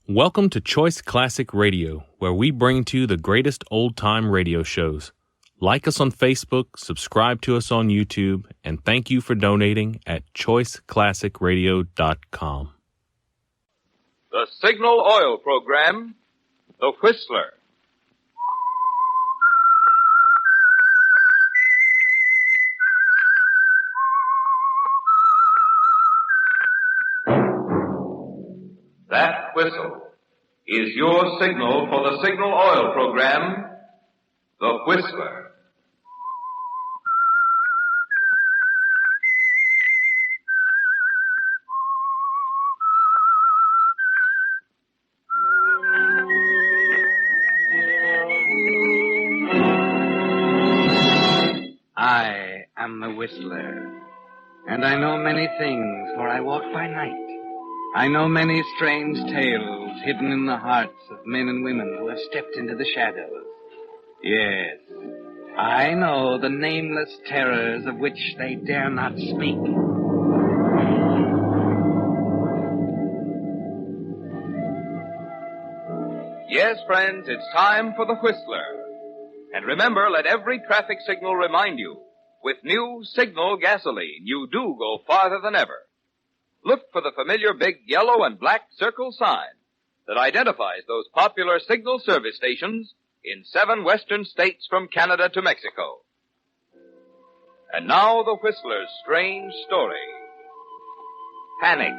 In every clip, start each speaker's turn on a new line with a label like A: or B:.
A: Welcome to Choice Classic Radio, where we bring to you the greatest old-time radio shows. Like us on Facebook, subscribe to us on YouTube, and thank you for donating at choiceclassicradio.com.
B: The Signal Oil Program, The Whistler. That whistle is your signal for the Signal Oil Program, The Whistler.
C: I am the Whistler, and I know many things, for I walk by night. I know many strange tales hidden in the hearts of men and women who have stepped into the shadows. Yes, I know the nameless terrors of which they dare not speak.
B: Yes, friends, it's time for The Whistler. And remember, let every traffic signal remind you, with new Signal gasoline, you do go farther than ever. Look for the familiar big yellow and black circle sign that identifies those popular Signal service stations in 7 western states from Canada to Mexico. And now the Whistler's strange story. Panic.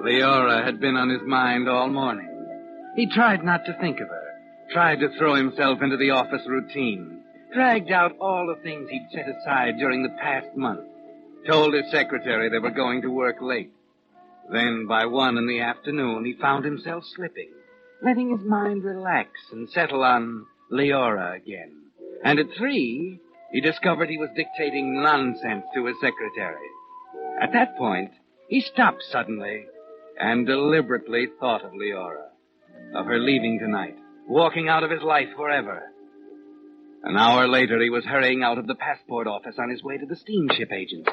C: Leora had been on his mind all morning. He tried not to think of her, tried to throw himself into the office routine, dragged out all the things he'd set aside during the past month, told his secretary they were going to work late. Then by 1 in the afternoon, he found himself slipping, letting his mind relax and settle on Leora again. And at 3, he discovered he was dictating nonsense to his secretary. At that point, he stopped suddenly and deliberately thought of Leora, of her leaving tonight, walking out of his life forever. An hour later, he was hurrying out of the passport office on his way to the steamship agency.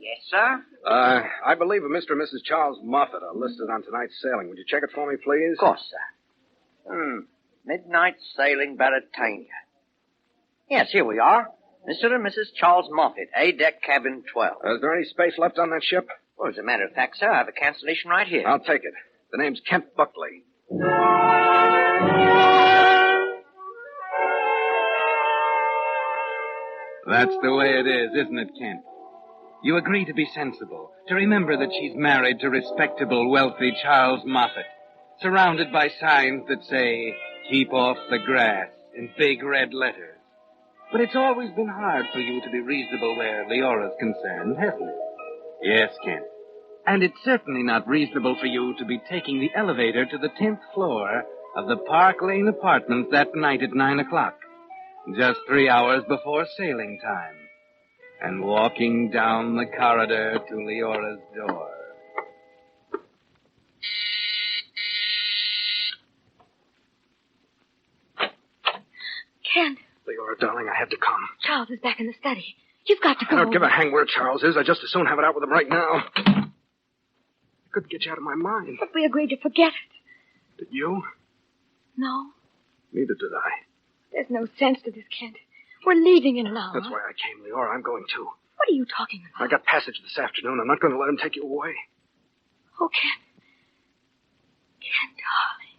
D: Yes, sir?
E: I believe a Mr. and Mrs. Charles Moffat are listed on tonight's sailing. Would you check it for me, please?
D: Of course, sir. Midnight sailing Baratania. Yes, here we are. Mr. and Mrs. Charles Moffat, A-deck cabin 12.
E: Is there any space left on that ship?
D: Well, as a matter of fact, sir, I have a cancellation right here.
E: I'll take it. The name's Kent Buckley.
C: That's the way it is, isn't it, Kent? You agree to be sensible, to remember that she's married to respectable, wealthy Charles Moffat, surrounded by signs that say, "Keep off the grass," in big red letters. But it's always been hard for you to be reasonable where Leora's concerned, hasn't it? Yes, Kent. And it's certainly not reasonable for you to be taking the elevator to the 10th floor of the Park Lane Apartments that night at 9 o'clock, just 3 hours before sailing time, and walking down the corridor to Leora's door.
F: Kent,
E: Leora, darling, I had to come.
F: Charles is back in the study. You've got to go.
E: I don't give a hang where Charles is. I'd just as soon have it out with him right now. I couldn't get you out of my mind.
F: But we agreed to forget it.
E: Did you?
F: No,
E: Neither did I.
F: there's no sense to this, Kent. We're leaving in an hour.
E: That's why I came, Leora. I'm going too.
F: What are you talking about?
E: I got passage this afternoon. I'm not going to let him take you away.
F: Oh, Kent. Kent, darling.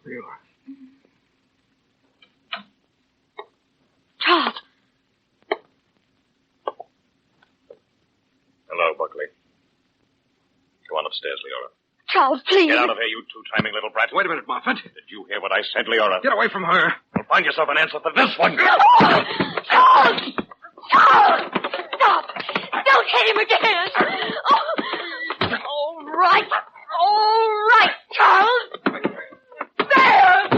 E: Leora.
F: Charles.
G: Hello, Buckley. Go on upstairs, Leora.
F: Charles, please.
G: Get out of here, you two-timing little brat.
E: Wait a minute, Moffat.
G: Did you hear what I said, Leora?
E: Get away from her.
G: Well, find yourself an answer for this one.
F: Charles! Charles! Charles! Stop! Don't hit him again! Oh. All right. All right, Charles. There!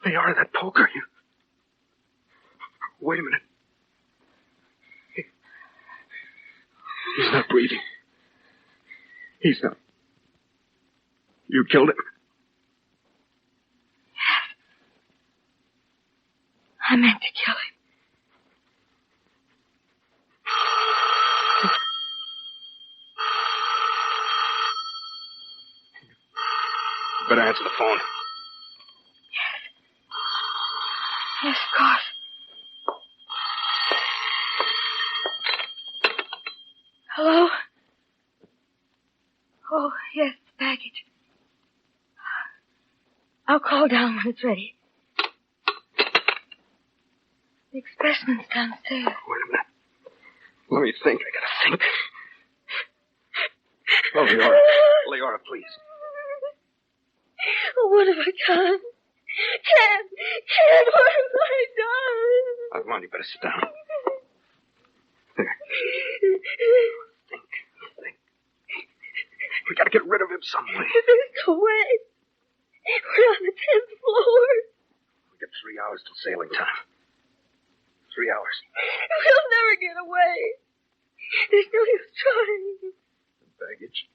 E: Leora, that poker, you... Wait a minute. He's not breathing. He's not... You killed him?
F: I meant to kill him.
E: Better answer the phone.
F: Yes, of course. Hello? Oh, yes, the package. I'll call down when it's ready. The expressman's downstairs.
E: Wait a minute. Let me think. I gotta think. Oh, Leora. Leora, please.
F: What have I done? Ken, what have I done?
E: Come on, you better sit down. There. Think. We gotta get rid of him some way.
F: There's no way. We're on the 10th floor.
E: We got 3 hours till sailing time. 3 hours.
F: We'll never get away. There's no use trying.
E: Baggage.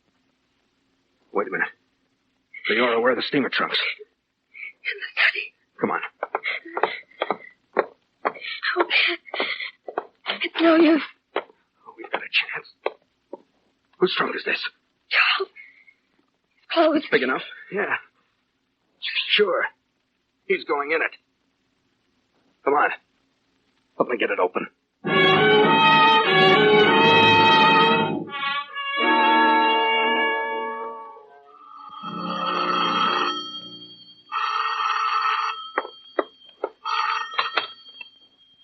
E: Wait a minute. Leora, where are the steamer trunks?
F: In the study.
E: Come on.
F: Okay. It's no use.
E: Oh, we've got a chance. Whose trunk is this?
F: Charles. His clothes.
E: It's big enough. Yeah. Sure. He's going in it. Come on. Help me get it open.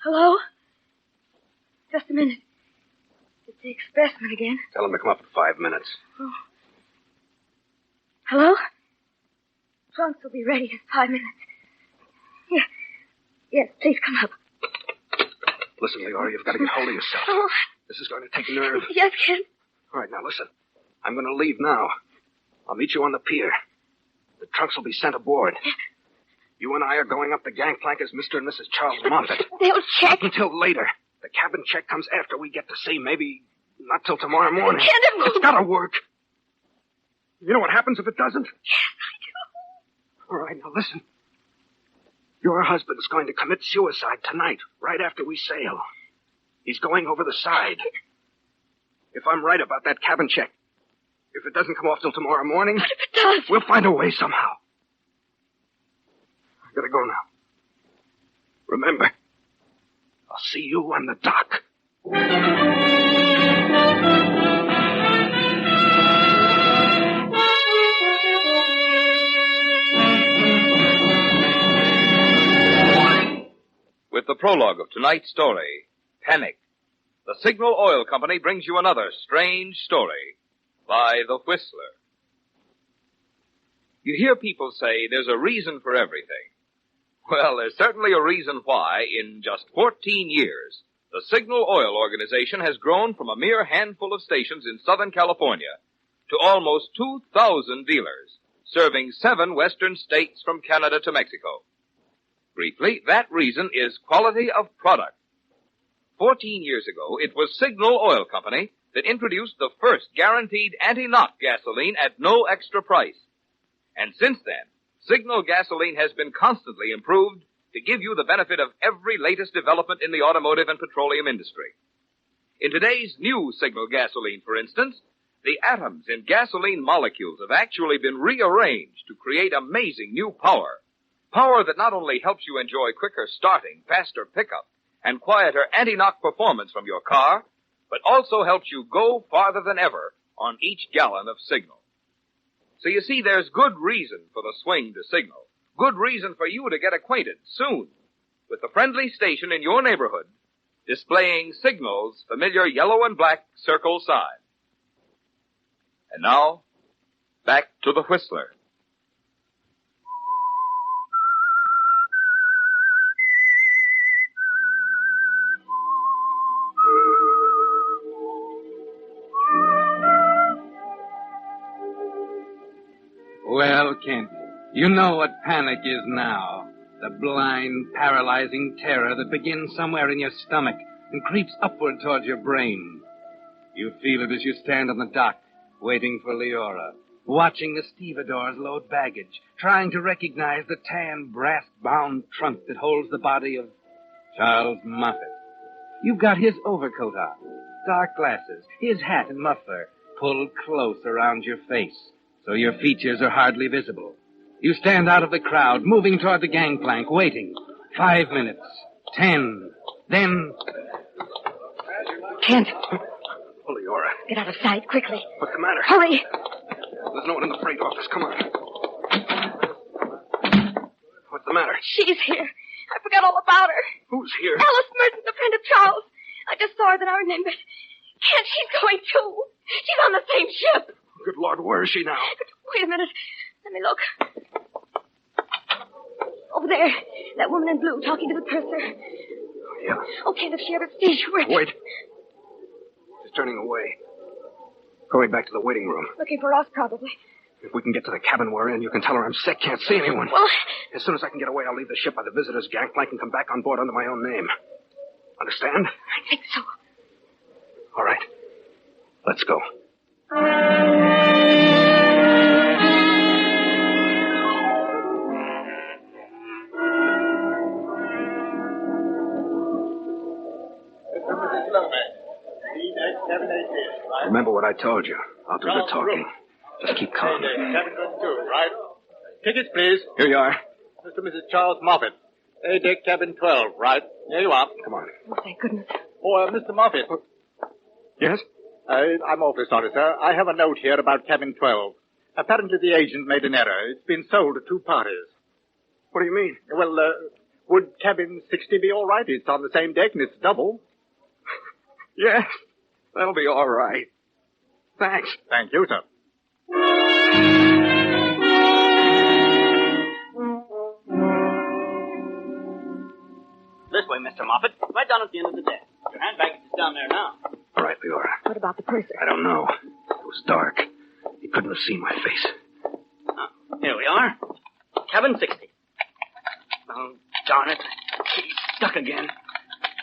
F: Hello? Just a minute. It's the expressman again.
E: Tell him to come up in 5 minutes.
F: Oh. Hello? Trunks will be ready in 5 minutes. Yes, please come up.
E: Listen, Leora, you've got to get hold of yourself.
F: Oh.
E: This is going to take nerve.
F: Yes, Ken.
E: All right, now listen. I'm going to leave now. I'll meet you on the pier. The trunks will be sent aboard. You and I are going up the gangplank as Mr. and Mrs. Charles Moffat.
F: They'll check.
E: Not until later. The cabin check comes after we get to sea. Maybe not till tomorrow morning.
F: Ken,
E: It's got to work. You know what happens if it doesn't?
F: Yes, I do.
E: All right, now listen. Your husband's going to commit suicide tonight, right after we sail. He's going over the side. If I'm right about that cabin check, if it doesn't come off till tomorrow morning...
F: What if it does?
E: We'll find a way somehow. I gotta go now. Remember, I'll see you on the dock.
B: With the prologue of tonight's story, Panic, the Signal Oil Company brings you another strange story by The Whistler. You hear people say there's a reason for everything. Well, there's certainly a reason why, in just 14 years, the Signal Oil Organization has grown from a mere handful of stations in Southern California to almost 2,000 dealers, serving 7 western states from Canada to Mexico. Briefly, that reason is quality of product. 14 years ago, it was Signal Oil Company that introduced the first guaranteed anti-knock gasoline at no extra price. And since then, Signal gasoline has been constantly improved to give you the benefit of every latest development in the automotive and petroleum industry. In today's new Signal gasoline, for instance, the atoms in gasoline molecules have actually been rearranged to create amazing new power. Power that not only helps you enjoy quicker starting, faster pickup, and quieter anti-knock performance from your car, but also helps you go farther than ever on each gallon of Signal. So you see, there's good reason for the swing to Signal. Good reason for you to get acquainted soon with the friendly station in your neighborhood displaying Signal's familiar yellow and black circle sign. And now, back to the Whistler.
C: Well, Kent, you know what panic is now. The blind, paralyzing terror that begins somewhere in your stomach and creeps upward towards your brain. You feel it as you stand on the dock, waiting for Leora, watching the stevedores load baggage, trying to recognize the tan, brass-bound trunk that holds the body of Charles Moffat. You've got his overcoat on, dark glasses, his hat and muffler pulled close around your face, so your features are hardly visible. You stand out of the crowd, moving toward the gangplank, waiting. 5 minutes. 10. Then...
F: Kent,
E: Oh, Leora.
F: get out of sight, quickly.
E: What's the matter?
F: Hurry.
E: There's no one in the freight office. Come on. What's the matter?
F: She's here. I forgot all about her.
E: Who's here?
F: Alice Merton, the friend of Charles. I just saw her, then I remembered. Kent, she's going too. She's on the same ship.
E: Good Lord, where is she now?
F: Wait a minute. Let me look. Over there. That woman in blue talking to the purser.
E: Yeah.
F: Oh, Kent, if she ever sees you, we're...
E: Wait. She's turning away. Going back to the waiting room.
F: Looking for us, probably.
E: If we can get to the cabin we're in, you can tell her I'm sick, can't see anyone.
F: Well...
E: As soon as I can get away, I'll leave the ship by the visitors' gangplank and come back on board under my own name. Understand?
F: I think so.
E: All right. Let's go. Remember what I told you. I'll do the talking. Just keep calm.
H: Cabin 22, right? Tickets, please.
E: Here you are.
H: Mr. and Mrs. Charles Moffat. A-deck cabin 12, right? Here you are.
E: Come on.
F: Oh, thank goodness.
H: Oh, Mr. Moffat.
E: Yes?
H: I'm awfully sorry, sir. I have a note here about cabin 12. Apparently the agent made an error. It's been sold to two parties.
E: What do you mean?
H: Well, would cabin 60 be all right? It's on the same deck and it's double.
E: Yes. That'll be all right. Thanks.
H: Thank you, sir.
I: This way, Mr. Moffat. Right down at the end of the deck. Your hand baggage is down there now.
E: All right, Leora.
F: What about the purser?
E: I don't know. It was dark. He couldn't have seen my face.
I: Oh, here we are. Cabin 60. Oh, darn it. He's stuck again.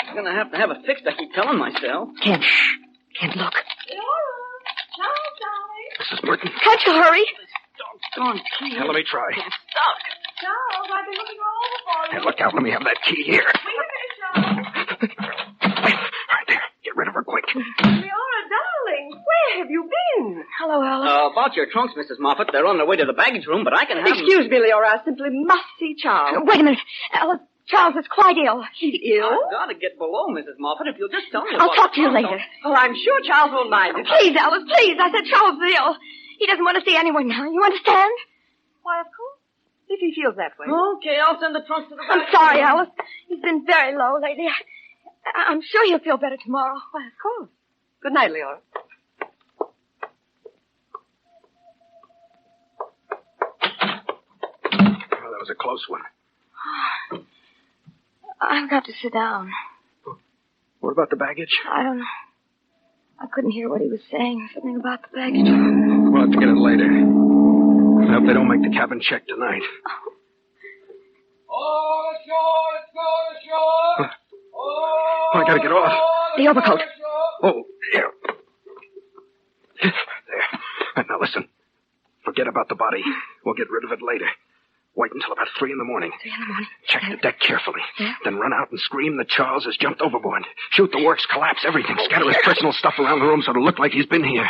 I: I'm going to have it fixed, I keep telling myself.
F: Kent, look.
E: Mrs. Merton.
F: Can't you hurry?
I: Doggone key.
E: Here, let me try.
I: It's stuck.
F: Charles, I've been looking all over for
E: Hey, look out. Let me have that key here. Right there. Get rid of her quick.
F: Leora, darling, where have you been? Hello, Alice.
I: About your trunks, Mrs. Moffat. They're on their way to the baggage room, but I can have them...
F: Excuse me, Leora. I simply must see Charles. Wait a minute. Alice, Charles is quite ill. He's ill?
I: I've got to get below, Mrs. Moffat, if you'll just tell me
F: I'll
I: about
F: talk
I: the
F: to you
I: trunks.
F: later. Oh, I'm sure Charles won't mind it. Please, Alice, please. I said Charles is ill. He doesn't want to see anyone now. You understand? Why, of course. If he feels that way.
I: Okay, I'll send the trunks to the
F: I'm
I: back.
F: sorry, Alice. He's been very low lately. I'm sure he'll feel better tomorrow. Why, of course. Good night, Leora.
E: Well, that was a close one.
F: I've got to sit down.
E: What about the baggage?
F: I don't know. I couldn't hear what he was saying. Something about the baggage.
E: We'll have to get it later. I hope they don't make the cabin check tonight.
J: All ashore, let's go ashore.
E: Oh, I gotta get off.
F: The overcoat.
E: Oh, here. There. Now listen. Forget about the body. We'll get rid of it later. Wait until about 3 in the morning.
F: 3 in the morning.
E: Check the deck carefully.
F: Yeah?
E: Then run out and scream that Charles has jumped overboard. Shoot the works, collapse everything. Scatter his personal stuff around the room so it'll look like he's been here.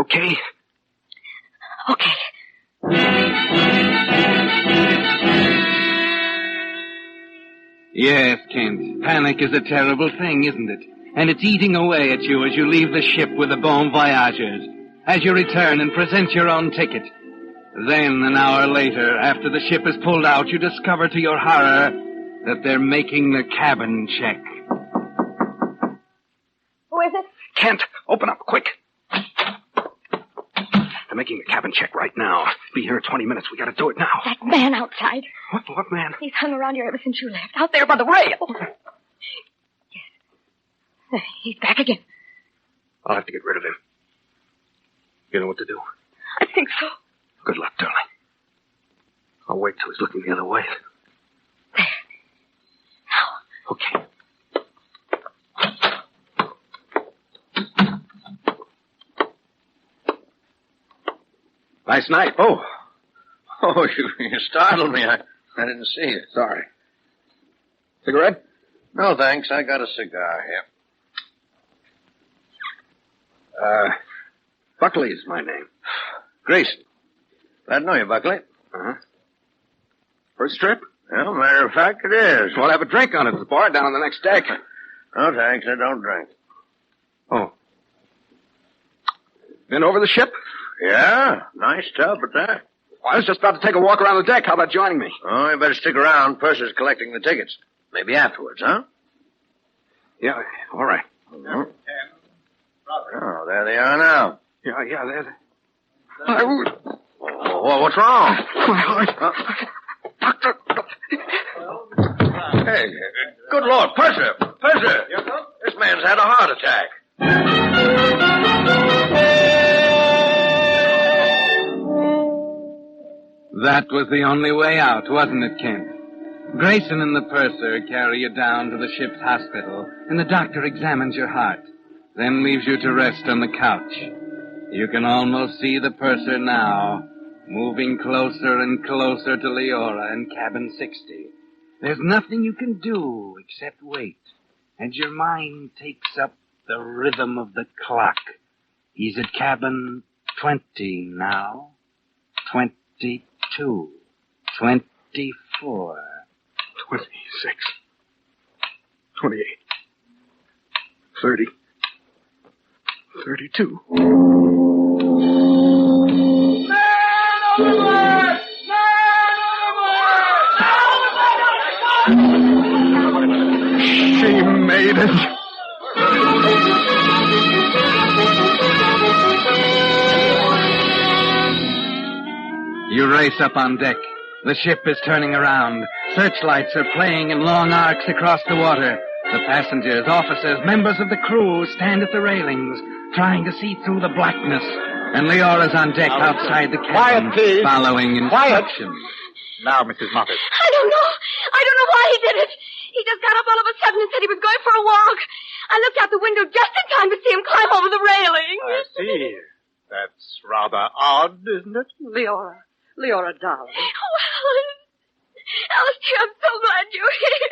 E: Okay?
F: Okay.
C: Yes, Kent. Panic is a terrible thing, isn't it? And it's eating away at you as you leave the ship with the bon voyageurs. As you return and present your own ticket. Then, an hour later, after the ship is pulled out, you discover to your horror that they're making the cabin check.
F: Who is it?
E: Kent, open up, quick. They're making the cabin check right now. Be here in 20 minutes. We gotta do it now.
F: That man outside.
E: What man?
F: He's hung around here ever since you left. Out there by the rail. Yes. He's back again.
E: I'll have to get rid of him. You know what to do?
F: I think so.
E: Good luck, darling. I'll wait till he's looking the other way.
F: There. Now.
E: Okay. Last night.
K: Oh, you startled me. I didn't see you.
E: Sorry. Cigarette?
K: No, thanks. I got a cigar here.
E: Buckley's my name.
K: Grayson. Glad to know you, Buckley.
E: Uh-huh. First trip?
K: Well, matter of fact, it is.
E: We'll have a drink on it at the bar down on the next deck.
K: No, thanks. I don't drink.
E: Oh. Been over the ship?
K: Yeah, nice tub at that.
E: Well, I was just about to take a walk around the deck. How about joining me?
K: Oh, you better stick around. Purser's collecting the tickets. Maybe afterwards, huh?
E: Yeah, all right.
K: Mm-hmm. Oh, there they are now.
E: Yeah, there.
K: Oh, what's wrong?
E: My heart. Doctor.
K: Hey, good Lord, Purser! Purser! Yes, sir? This man's had a heart attack.
C: That was the only way out, wasn't it, Kent? Grayson and the purser carry you down to the ship's hospital, and the doctor examines your heart, then leaves you to rest on the couch. You can almost see the purser now, moving closer and closer to Leora in cabin 60. There's nothing you can do except wait, and your mind takes up the rhythm of the clock. He's at cabin 20 now. 22. 24.
E: 26. 28. 30. 32. She made it.
C: You race up on deck. The ship is turning around. Searchlights are playing in long arcs across the water. The passengers, officers, members of the crew stand at the railings, trying to see through the blackness. And Leora's on deck outside the cabin,
H: Quiet, please.
C: following instructions.
H: Now, Mrs. Moffat.
F: I don't know why he did it. He just got up all of a sudden and said he was going for a walk. I looked out the window just in time to see him climb over the railing.
H: I see. That's rather odd, isn't it?
L: Leora, darling.
F: Well, Alice, dear, I'm so glad you're here.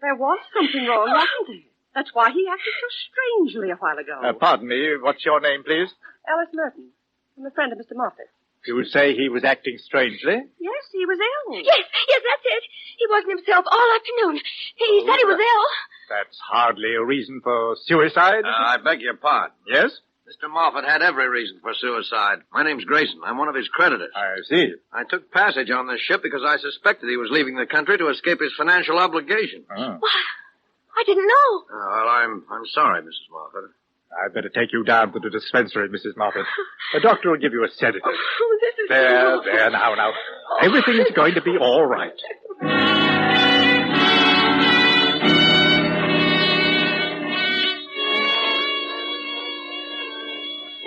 L: There was something wrong, wasn't there? That's why he acted so strangely a while ago.
H: Pardon me, what's your name, please?
L: Alice Merton. I'm a friend of Mr. Moffat.
H: You say he was acting strangely?
L: Yes, he was ill.
F: Yes, that's it. He wasn't himself all afternoon. He said he was ill.
H: That's hardly a reason for suicide.
K: I beg your pardon.
H: Yes?
K: Mr. Moffat had every reason for suicide. My name's Grayson. I'm one of his creditors.
H: I see.
K: I took passage on this ship because I suspected he was leaving the country to escape his financial obligations.
H: Oh.
F: What? I didn't know.
K: Well, I'm sorry, Mrs. Moffat.
H: I'd better take you down to the dispensary, Mrs. Moffat. The doctor will give you a sedative.
F: Oh, this is
H: There, now. Everything's going to be all right.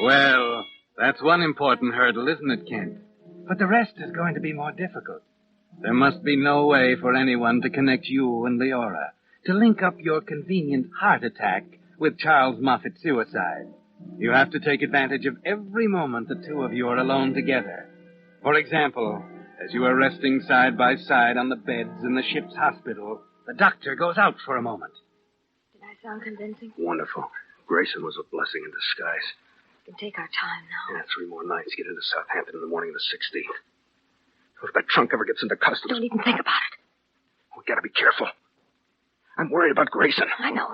C: Well, that's one important hurdle, isn't it, Kent? But the rest is going to be more difficult. There must be no way for anyone to connect you and Leora, to link up your convenient heart attack with Charles Moffat's suicide. You have to take advantage of every moment the two of you are alone together. For example, as you are resting side by side on the beds in the ship's hospital, the doctor goes out for a moment.
F: Did I sound convincing?
E: Wonderful. Grayson was a blessing in disguise.
F: We can take our time now.
E: Yeah, 3 more nights. Get into Southampton in the morning of the 16th. If that trunk ever gets into customs...
F: Don't even think about it.
E: We gotta be careful. I'm worried about Grayson.
F: I know.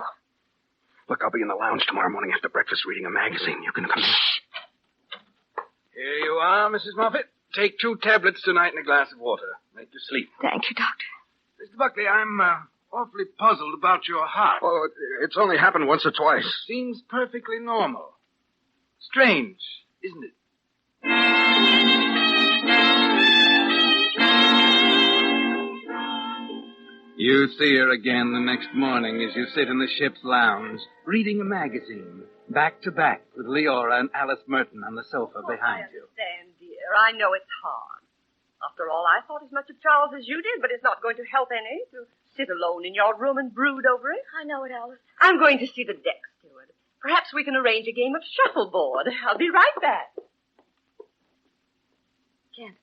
E: Look, I'll be in the lounge tomorrow morning after breakfast reading a magazine. You can come in. Here you are, Mrs. Moffat. Take 2 tablets tonight and a glass of water. Make you sleep.
F: Thank you, Doctor.
E: Mr. Buckley, I'm awfully puzzled about your heart. Oh, it's only happened once or twice. Seems perfectly normal. Strange, isn't it?
C: You see her again the next morning as you sit in the ship's lounge, reading a magazine, back to back with Leora and Alice Merton on the sofa behind you.
L: I understand, dear. I know it's hard. After all, I thought as much of Charles as you did, but it's not going to help any to sit alone in your room and brood over it.
F: I know it, Alice.
L: I'm going to see the deck steward. Perhaps we can arrange a game of shuffleboard. I'll be right back.
F: Kent?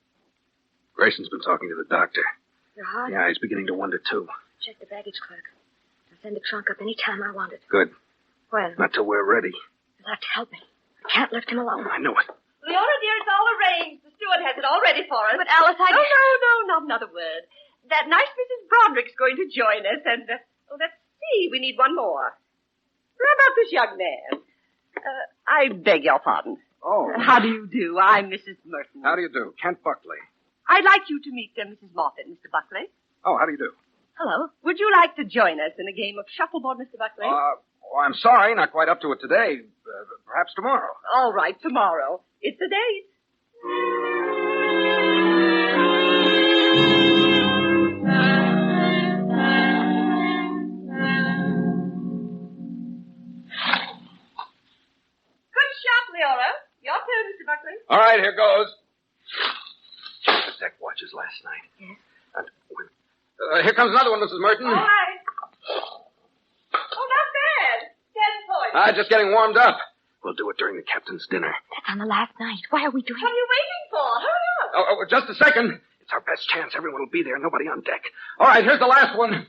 E: Grayson's been talking to the doctor.
F: Your heart?
E: Yeah, he's beginning to wonder, too.
F: Check the baggage clerk. I'll send the trunk up any time I want it.
E: Good.
F: When?
E: Not till we're ready.
F: You'll have to help me. I can't lift him alone.
E: I know it.
L: Leora, dear, it's all arranged. The steward has it all ready for us.
F: But Alice, I...
L: No, not another word. That nice Mrs. Broderick's going to join us, and, let's see, we need one more. How about this young man? I beg your pardon.
E: Oh.
L: How do you do? I'm Mrs. Merton.
E: How do you do? Kent Buckley.
L: I'd like you to meet Mrs. Moffat, Mr. Buckley.
E: Oh, how do you do?
L: Hello. Would you like to join us in a game of shuffleboard, Mr. Buckley?
E: I'm sorry, not quite up to it today. Perhaps tomorrow.
L: All right, tomorrow. It's a date. Good shot, Leora. Your turn, Mr. Buckley.
E: All right, here goes. The deck watches last night.
F: Yes?
E: And here comes another one, Mrs. Merton.
L: All right. Oh, not bad. 10 points.
E: Just getting warmed up. We'll do it during the captain's dinner.
F: That's on the last night. Why are we doing
L: What are you waiting for? Hurry up.
E: Oh, just a second. It's our best chance. Everyone will be there. Nobody on deck. All right, here's the last one.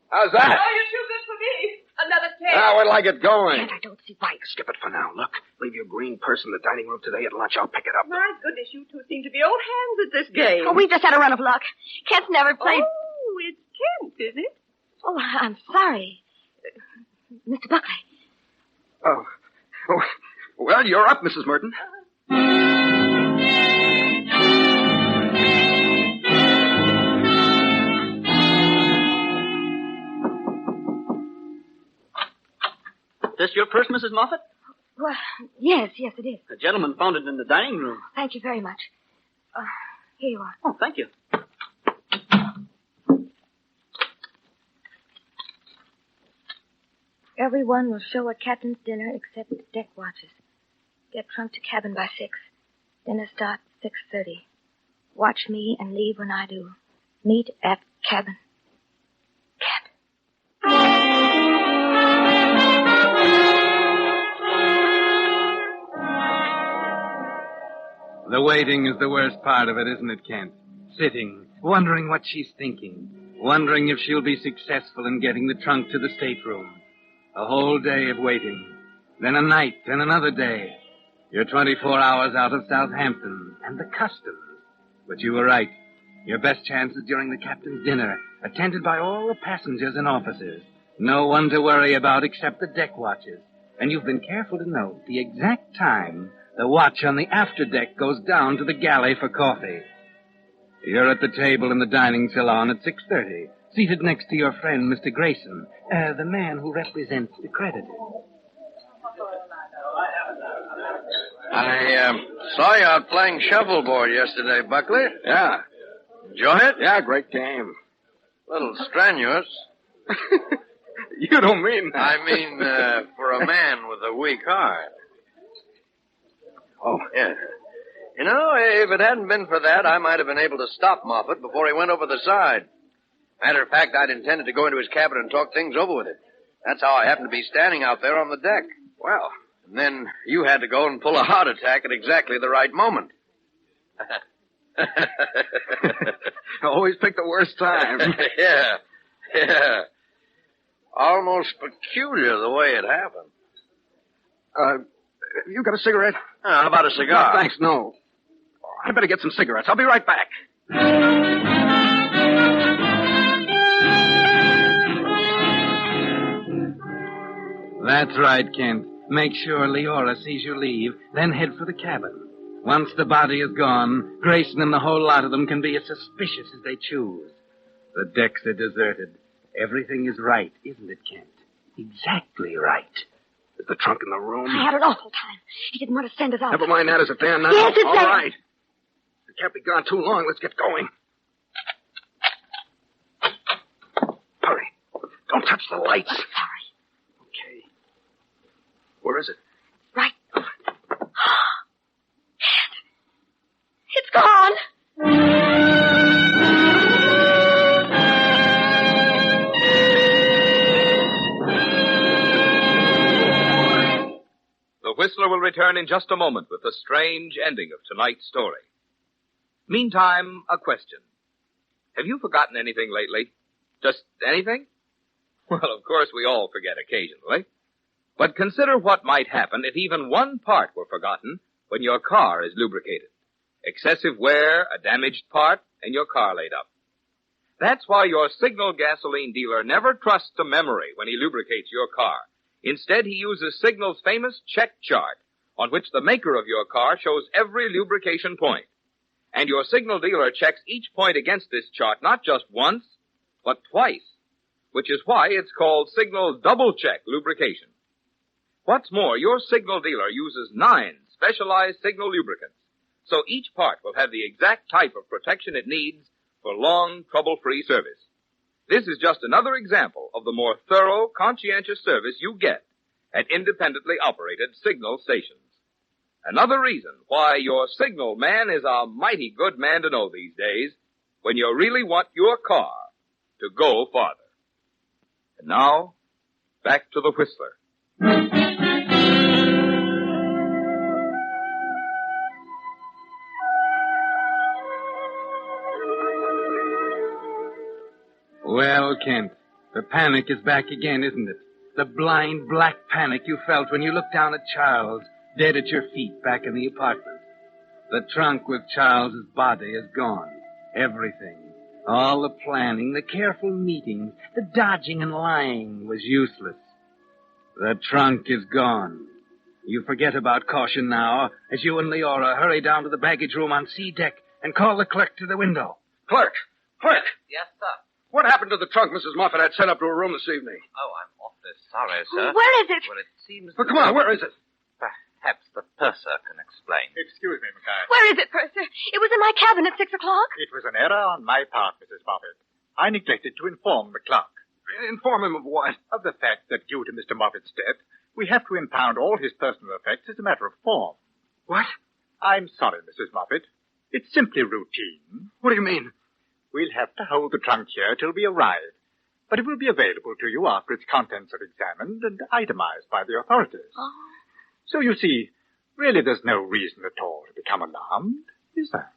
E: How's that?
L: Oh, you're too good for me. Another 10.
E: Now, where'll I get going?
F: Kent, I don't see why.
E: Skip it for now. Look, leave your green purse in the dining room today at lunch. I'll pick it up.
L: My goodness, you two seem to be old hands at this game.
F: Oh, we just had a run of luck. Kent's never played...
L: Oh, it's Kent, is it?
F: Oh, I'm sorry. Mr. Buckley.
E: Oh, well, you're up, Mrs. Merton.
I: This your purse, Mrs. Moffat?
F: Well, yes, it is.
I: The gentleman found it in the dining room.
F: Thank you very much. Here you are.
I: Oh, thank you.
F: Everyone will show at captain's dinner except deck watches. Get trunk to cabin by 6. Dinner starts 6:30. Watch me and leave when I do. Meet at cabin.
C: The waiting is the worst part of it, isn't it, Kent? Sitting, wondering what she's thinking, wondering if she'll be successful in getting the trunk to the stateroom. A whole day of waiting. Then a night, and another day. You're 24 hours out of Southampton, and the customs. But you were right. Your best chance is during the captain's dinner, attended by all the passengers and officers. No one to worry about except the deck watches. And you've been careful to note the exact time the watch on the afterdeck goes down to the galley for coffee. You're at the table in the dining salon at 6:30, seated next to your friend, Mr. Grayson, the man who represents the creditors.
K: I saw you out playing shuffleboard yesterday, Buckley.
E: Yeah.
K: Enjoy it?
E: Yeah, great game.
K: A little strenuous.
E: You don't mean that.
K: I mean, for a man with a weak heart.
E: Oh.
K: Yeah. You know, if it hadn't been for that, I might have been able to stop Moffat before he went over the side. Matter of fact, I'd intended to go into his cabin and talk things over with him. That's how I happened to be standing out there on the deck.
E: Well.
K: And then you had to go and pull a heart attack at exactly the right moment.
E: Always pick the worst time.
K: Yeah. Almost peculiar the way it happened.
E: You got a cigarette?
K: How about a cigar?
E: No, thanks, no. I better get some cigarettes. I'll be right back.
C: That's right, Kent. Make sure Leora sees you leave, then head for the cabin. Once the body is gone, Grayson and the whole lot of them can be as suspicious as they choose. The decks are deserted. Everything is right, isn't it, Kent? Exactly right.
E: Is the trunk in the room?
F: I had an awful time. He didn't want to send us out.
E: Never mind that. Is it there now?
F: Yes, it's
E: all
F: there.
E: Right. It can't be gone too long. Let's get going. Hurry. Don't touch the lights.
F: I'm sorry.
E: Okay. Where is it?
F: Right. It's gone.
B: The Whistler will return in just a moment with the strange ending of tonight's story. Meantime, a question. Have you forgotten anything lately? Just anything? Well, of course, we all forget occasionally. But consider what might happen if even one part were forgotten when your car is lubricated. Excessive wear, a damaged part, and your car laid up. That's why your Signal gasoline dealer never trusts to memory when he lubricates your car. Instead, he uses Signal's famous check chart, on which the maker of your car shows every lubrication point. And your Signal dealer checks each point against this chart not just once, but twice, which is why it's called Signal Double Check Lubrication. What's more, your Signal dealer uses 9 specialized Signal lubricants, so each part will have the exact type of protection it needs for long, trouble-free service. This is just another example of the more thorough, conscientious service you get at independently operated Signal stations. Another reason why your Signal man is a mighty good man to know these days when you really want your car to go farther. And now, back to the Whistler.
C: Well, Kent, the panic is back again, isn't it? The blind black panic you felt when you looked down at Charles, dead at your feet back in the apartment. The trunk with Charles's body is gone. Everything. All the planning, the careful meetings, the dodging and lying was useless. The trunk is gone. You forget about caution now as you and Leora hurry down to the baggage room on C deck and call the clerk to the window.
E: Clerk!
M: Yes, sir.
E: What happened to the trunk Mrs. Moffat had sent up to her room this evening?
M: Oh, I'm awfully sorry, sir.
F: Where is it?
M: Well, it seems...
E: Well, come on, where is it?
M: Perhaps the purser can explain.
H: Excuse me, Mackay.
F: Where is it, Purser? It was in my cabin at 6 o'clock.
H: It was an error on my part, Mrs. Moffat. I neglected to inform the clerk.
E: Inform him of what?
H: Of the fact that due to Mr. Moffat's death, we have to impound all his personal effects as a matter of form.
E: What?
H: I'm sorry, Mrs. Moffat. It's simply routine.
E: What do you mean?
H: We'll have to hold the trunk here till we arrive. But it will be available to you after its contents are examined and itemized by the authorities.
F: Oh.
H: So you see, really there's no reason at all to become alarmed, is there?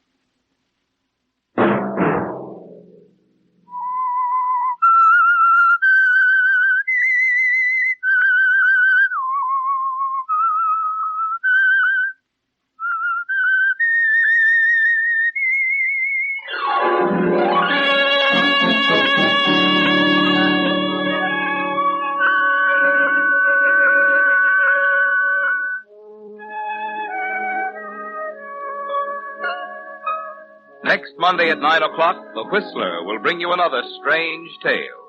B: Next Monday at 9 o'clock, The Whistler will bring you another strange tale.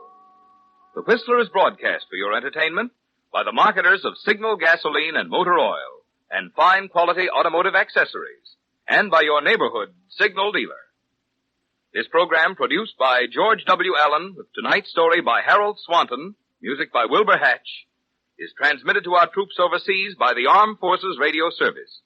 B: The Whistler is broadcast for your entertainment by the marketers of Signal gasoline and motor oil and fine quality automotive accessories, and by your neighborhood Signal dealer. This program, produced by George W. Allen, with tonight's story by Harold Swanton, music by Wilbur Hatch, is transmitted to our troops overseas by the Armed Forces Radio Service.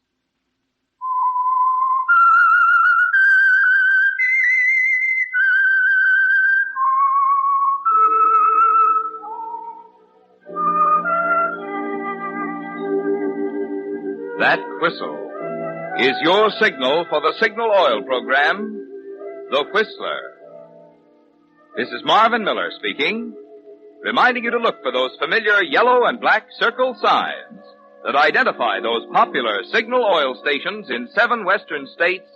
B: That whistle is your signal for the Signal Oil program, The Whistler. This is Marvin Miller speaking, reminding you to look for those familiar yellow and black circle signs that identify those popular Signal Oil stations in 7 western states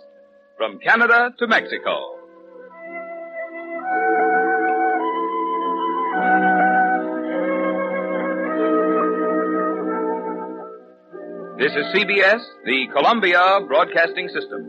B: from Canada to Mexico. This is CBS, the Columbia Broadcasting System.